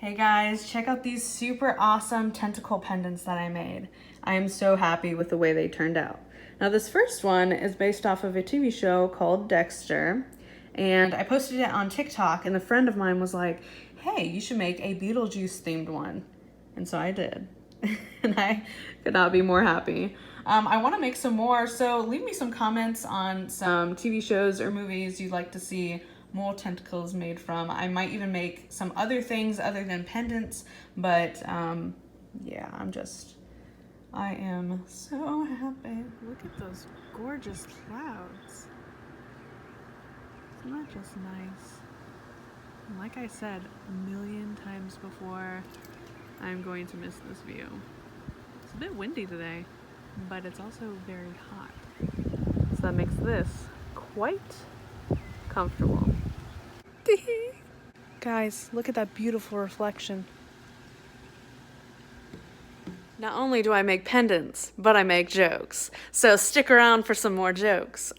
Hey guys, check out these super awesome tentacle pendants that I made. I am so happy with the way they turned out. Now this first one is based off of a TV show called Dexter, and I posted it on TikTok, and a friend of mine was like, hey, you should make a Beetlejuice themed one. And so I did. And I could not be more happy. I want to make some more, so leave me some comments on some TV shows or movies you'd like to see more tentacles made from. I might even make some other things other than pendants, but yeah, I am so happy. Look at those gorgeous clouds. Isn't that just nice? And like I said a million times before, I'm going to miss this view. It's a bit windy today, but it's also very hot. So that makes this quite comfortable. Guys, look at that beautiful reflection. Not only do I make pendants, but I make jokes. So stick around for some more jokes.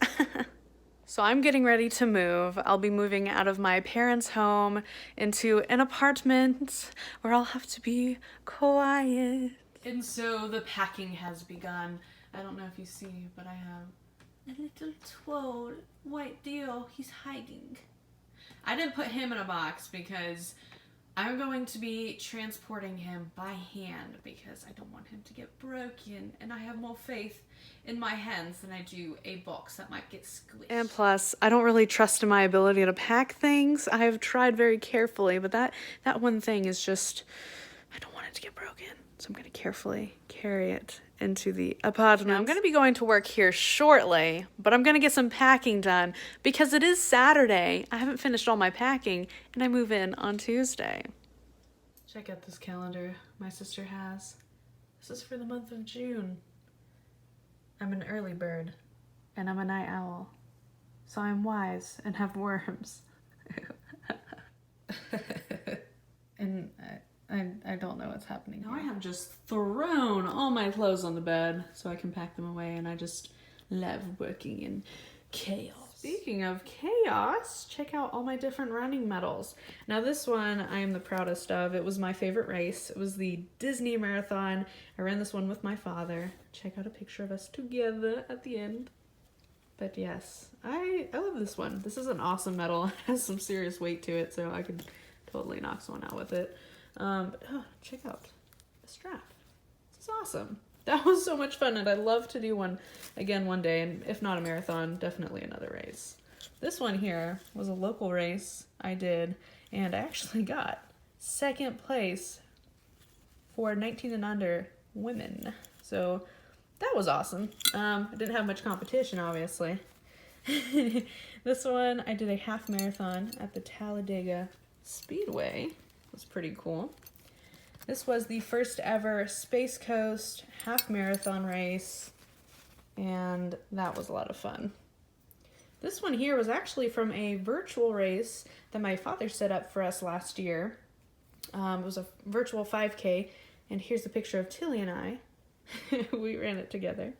So I'm getting ready to move. I'll be moving out of my parents' home into an apartment where I'll have to be quiet. And so the packing has begun. I don't know if you see, but I have a little toad white deal. He's hiding. I didn't put him in a box because I'm going to be transporting him by hand because I don't want him to get broken, and I have more faith in my hands than I do a box that might get squished. And plus, I don't really trust in my ability to pack things. I have tried very carefully, but that one thing is just, I don't want it to get broken. So I'm going to carefully carry it into the apartment. Now, I'm going to be going to work here shortly, but I'm going to get some packing done because it is Saturday. I haven't finished all my packing, and I move in on Tuesday. Check out this calendar my sister has. This is for the month of June. I'm an early bird, and I'm a night owl, so I'm wise and have worms. And I don't know what's happening now. I have just thrown all my clothes on the bed so I can pack them away, and I just love working in chaos. Speaking of chaos, check out all my different running medals. Now this one I am the proudest of. It was my favorite race. It was the Disney Marathon. I ran this one with my father. Check out a picture of us together at the end. But yes, I love this one. This is an awesome medal. It has some serious weight to it, so I could totally knock someone out with it. But check out the strap. This is awesome. That was so much fun, and I'd love to do one again one day, and if not a marathon, definitely another race. This one here was a local race I did, and I actually got second place for 19 and under women. So that was awesome. I didn't have much competition, obviously. This one, I did a half marathon at the Talladega Speedway. It was pretty cool. This was the first ever Space Coast half marathon race, and that was a lot of fun. This one here was actually from a virtual race that my father set up for us last year. It was a virtual 5K, and here's a picture of Tilly and I. We ran it together,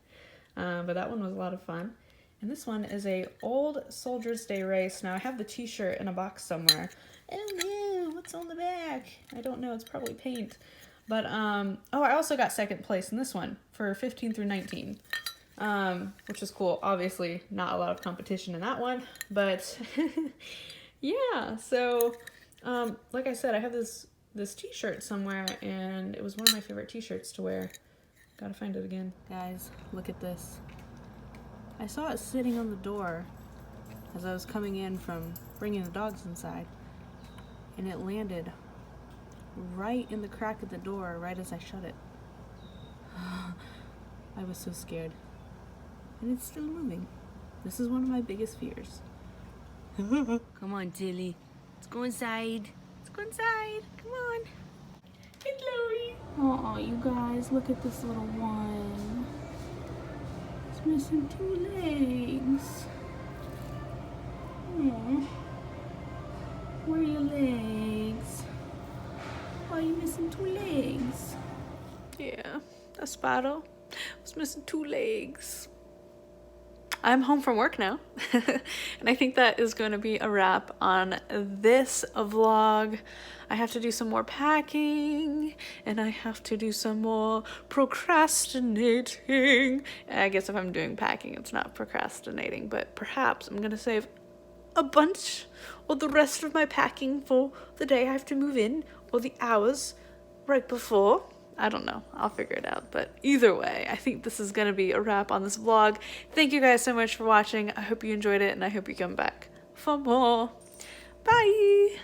but that one was a lot of fun. And this one is a old Soldiers Day race. Now I have the t-shirt in a box somewhere. Oh no, what's on the back? I don't know, it's probably paint. But, I also got second place in this one for 15 through 19, which is cool. Obviously, not a lot of competition in that one, but yeah. So, like I said, I have this t-shirt somewhere, and it was one of my favorite t-shirts to wear. Gotta find it again. Guys, look at this. I saw it sitting on the door as I was coming in from bringing the dogs inside, and it landed right in the crack of the door right as I shut it. I was so scared. And it's still moving. This is one of my biggest fears. Come on, Tilly. Let's go inside. Let's go inside. Come on. Hey, Chloe. Oh, you guys, look at this little one. It's missing 2 legs. Aww. Where are your legs? Why are you missing 2 legs? Yeah, that spider was missing 2 legs. I'm home from work now. And I think that is going to be a wrap on this vlog. I have to do some more packing and I have to do some more procrastinating. I guess if I'm doing packing, it's not procrastinating, but perhaps I'm going to save a bunch or the rest of my packing for the day I have to move in or the hours right before. I don't know. I'll figure it out. But either way, I think this is going to be a wrap on this vlog. Thank you guys so much for watching. I hope you enjoyed it and I hope you come back for more. Bye!